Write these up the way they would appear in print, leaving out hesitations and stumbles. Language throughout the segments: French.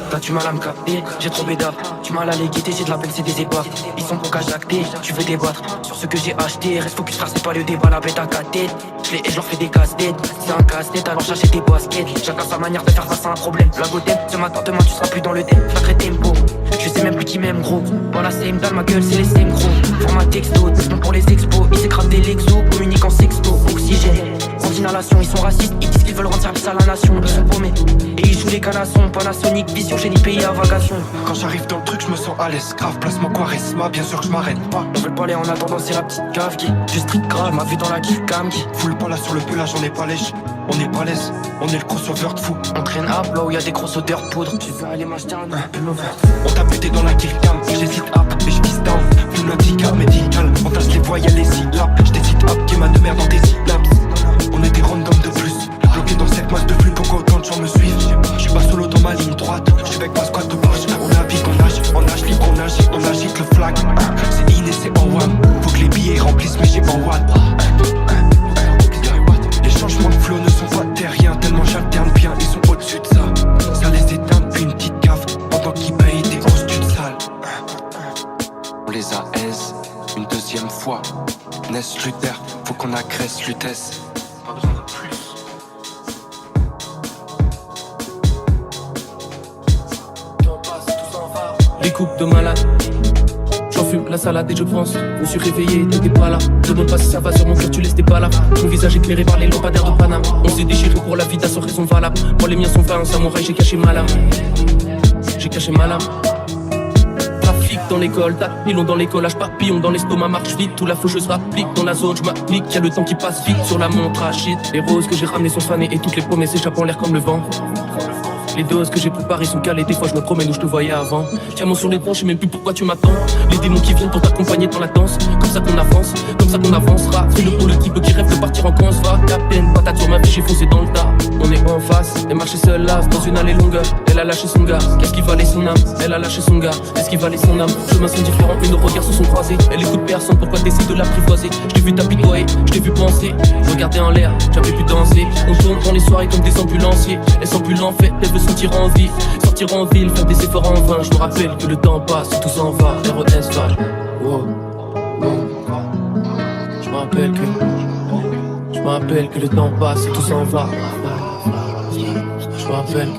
T'as du mal à me capter, j'ai trop bédard. Du mal à les guetter, j'ai de la peine, c'est des épaves. Ils sont pour qu'à jacter, tu veux débattre sur ce que j'ai acheté. Reste focus frère, c'est pas le débat, la bête à 4 têtes. Je les et je leur fais des casse-têtes. C'est un casse-tête, alors j'achète des baskets. Chacun sa manière de faire face à un problème. La gothème, ce matin, demain, tu seras plus dans le thème. Flagré tempo, je sais même plus qui m'aime gros. Voilà, c'est dans ma gueule, c'est les same gros. Format texto, c'est bon pour les expos. Ils s'écrasent des lexos, communiquent en sexto. Oxygène, sans inhalation, ils sont racistes. Ils disent qu'ils veulent rendre service à la nation. Ils sont paumés, et ils jouent les canassons. Panasonic, vision, génie, pays à vagation. Quand j'arrive dans le truc, je me sens à l'aise. Grave, placement charisma, bien sûr que je m'arrête pas. On veut pas aller en attendant, c'est la petite cave qui du street grave, ma vue dans la kill cam qui Full pas là sur le pelage, on est pas lèche. On est pas l'aise, on est le crossover de fou. on traîne à plat où y'a des grosses odeurs de poudre. Tu veux aller m'acheter un pullover? On t'a pété dans la kill cam, j'hésite up et je vise down. Lunatica médical, on tâche les voyelles les syllabes. J't'hésite up, qui m'a de merde dans tes syllabes. On est des randoms de plus, bloqués dans cette masse de flux. Pourquoi autant de gens me suivent? J'suis pas solo dans ma ligne droite, j'suis avec ma squad de barge. On navigue, on nage libre, on agite le flag. C'est in et c'est en one, faut que les billets remplissent mais j'ai en one. Les changements de flow ne sont pas terriens, tellement j'alterne bien, ils sont au-dessus de ça. Ça les éteint depuis une petite cave, pendant qu'ils payent des grosses de sale. On les a aise, une deuxième fois. Ness Luther, faut qu'on agresse Lutèce. Pas besoin de plus. Les coupes de malade, j'en fume la salade et je pense. Je me suis réveillé, t'étais pas là. Demande pas si ça va sur mon cœur, tu laisses tes pas là. Mon visage éclairé par les lampadaires de Paname. On s'est déchiré pour la vie, sans raison valable. Moi les miens sont pas un samouraï, j'ai caché ma lame. J'ai caché ma lame. Trafic dans l'école, tapilon dans les collages, papillon dans l'estomac, marche vite. Tout la faucheuse rapplique dans la zone, je m'applique. Y'a le temps qui passe vite sur la montre à shit. Les roses que j'ai ramenées sont fanées et toutes les promesses échappent en l'air comme le vent. Les doses que j'ai préparées sont calées, des fois je me promène où je te voyais avant. Tiens mon sur les dents, je sais même plus pourquoi tu m'attends. Les démons qui viennent pour t'accompagner dans la danse. Comme ça qu'on avance, comme ça qu'on avancera. Fais-le pour le type qui rêve de partir en camp, va. T'as peine, patate sur ma vie, j'ai foncé dans le tas. On est en face, et marcher seul là, dans une allée longue. Elle a lâché son gars, qu'est-ce qui valait son âme? Elle a lâché son gars, qu'est-ce qui valait son âme? Chemins sont différents, mais nos regards se sont croisés. Elle écoute personne, pourquoi t'essaies de l'apprivoiser? Je t'ai vu t'apitoyer, je t'ai vu penser. Regarder en l'air, j'avais pu danser. On tourne dans les soirées comme des ambulanciers. Elle s'ambule en fait, elle veut sentir en vie. Sortir en ville, faire des efforts en vain. Je me rappelle que le temps passe et tout s'en va. RES va. Wow. Je me rappelle que le temps passe et tout s'en va. Je me rappelle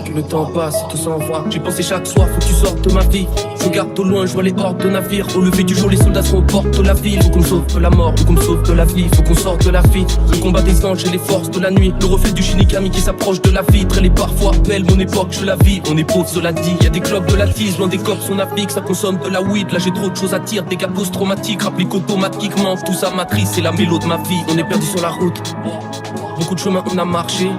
que le temps passe et tout s'en va. J'ai pensé chaque soir, faut que tu sortes de ma vie. Je regarde au loin, je vois les hordes de navires. Au lever du jour, les soldats sont aux portes de la ville. Faut qu'on me sauve de la mort, faut qu'on me sauve de la vie. Faut qu'on sorte de la vie. Le combat des anges et les forces de la nuit. Le reflet du Shinigami qui s'approche de la vitre. Elle est parfois belle, mon époque, je la vis. On est pauvre, cela dit. Y'a des clubs de la tise, loin des cops, on navigue. Ça consomme de la weed. Là j'ai trop de choses à dire. Des gars post-traumatiques, rapplique automatiquement. Tout ça matrice, c'est la mélo de ma vie. On est perdu sur la route. Beaucoup de chemin on a marché.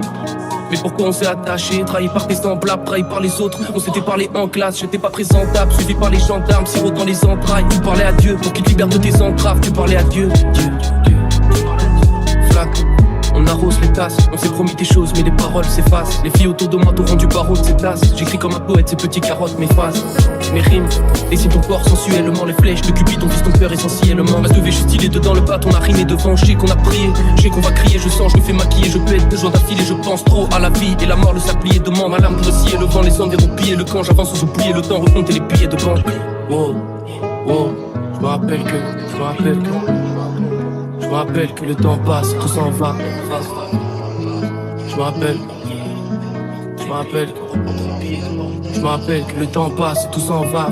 Mais pourquoi on s'est attaché? Trahi par tes semblables, trahi par les autres. On s'était parlé en classe, j'étais pas présentable. Suivi par les gendarmes, sirop dans les entrailles. Tu parlais à Dieu pour qu'il te libère de tes entraves. Tu parlais à Dieu, Dieu. Flac, on arrose les tasses. On s'est promis des choses mais les paroles s'effacent. Les filles autour de moi t'auront du barreau de ces tasses. J'écris comme un poète, ces petits carottes m'effacent. Mes rimes, dessine ton corps sensuellement. Les flèches de Cupid, ton fils, ton peur essentiellement. Base de V, je suis stylé dedans le bat, on a rimé devant. Je sais qu'on a prié, je sais qu'on va crier. Je sens, je me fais maquiller, je peux être de joie d'affilée. Je pense trop à la vie et la mort, le sablier de moi. Ma lame pour le ciel, le vent, les ondes déroupillées. Le camp, j'avance sans oublier le temps, recompter les billets de banque. Wow, wow, je me rappelle que le temps passe, tout s'en va. Je me rappelle que le temps passe, tout s'en va.